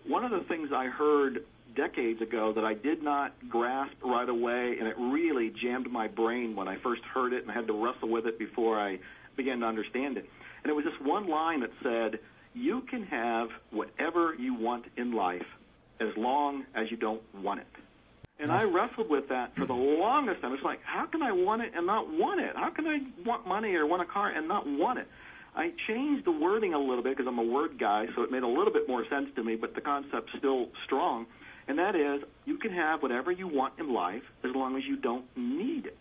one of the things I heard decades ago that I did not grasp right away, and it really jammed my brain when I first heard it and I had to wrestle with it before I began to understand it. And it was just one line that said, you can have whatever you want in life as long as you don't want it. And I wrestled with that for the longest time. It's like, how can I want it and not want it? How can I want money or want a car and not want it? I changed the wording a little bit because I'm a word guy, so it made a little bit more sense to me, but the concept's still strong. And that is, you can have whatever you want in life as long as you don't need it.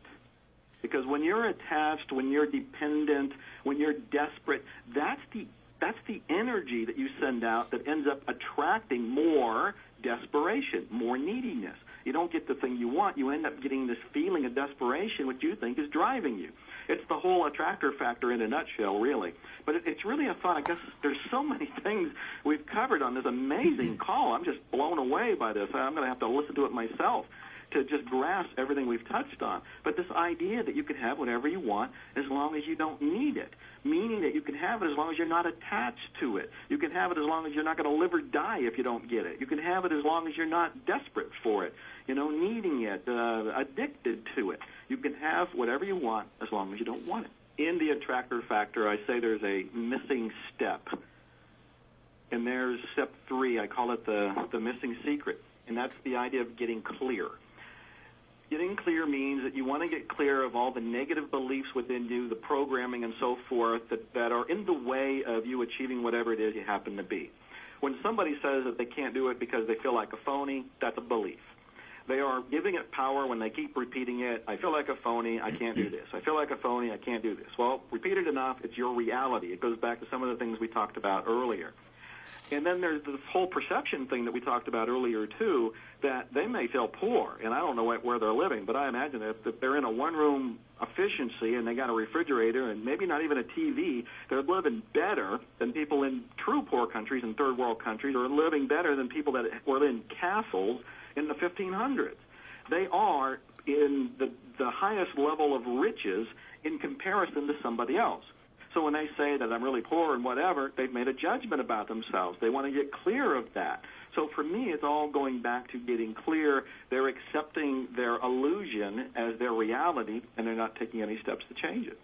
Because when you're attached, when you're dependent, when you're desperate, that's the energy that you send out that ends up attracting more desperation, more neediness. You don't get the thing you want. You end up getting this feeling of desperation, which you think is driving you. It's the whole attractor factor in a nutshell, really. But it's really a thought. I guess there's so many things we've covered on this amazing call. I'm just blown away by this. I'm going to have to listen to it myself to just grasp everything we've touched on. But this idea that you can have whatever you want as long as you don't need it, meaning that you can have it as long as you're not attached to it. You can have it as long as you're not going to live or die if you don't get it. You can have it as long as you're not desperate for it, needing it, addicted to it. You can have whatever you want as long as you don't want it. In the attractor factor, I say there's a missing step. And there's step 3. I call it the missing secret. And that's the idea of getting clear. Getting clear means that you want to get clear of all the negative beliefs within you, the programming and so forth that are in the way of you achieving whatever it is you happen to be. When somebody says that they can't do it because they feel like a phony, that's a belief. They are giving it power when they keep repeating it. I feel like a phony, I can't do this. I feel like a phony, I can't do this. Well, repeat it enough, it's your reality. It goes back to some of the things we talked about earlier. And then there's this whole perception thing that we talked about earlier, too, that they may feel poor, and I don't know where they're living, but I imagine that if they're in a one-room efficiency and they got a refrigerator and maybe not even a TV, they're living better than people in true poor countries and third-world countries, or living better than people that were in castles in the 1500s. They are in the highest level of riches in comparison to somebody else. So when they say that I'm really poor and whatever, they've made a judgment about themselves. They want to get clear of that. So for me, it's all going back to getting clear. They're accepting their illusion as their reality, and they're not taking any steps to change it.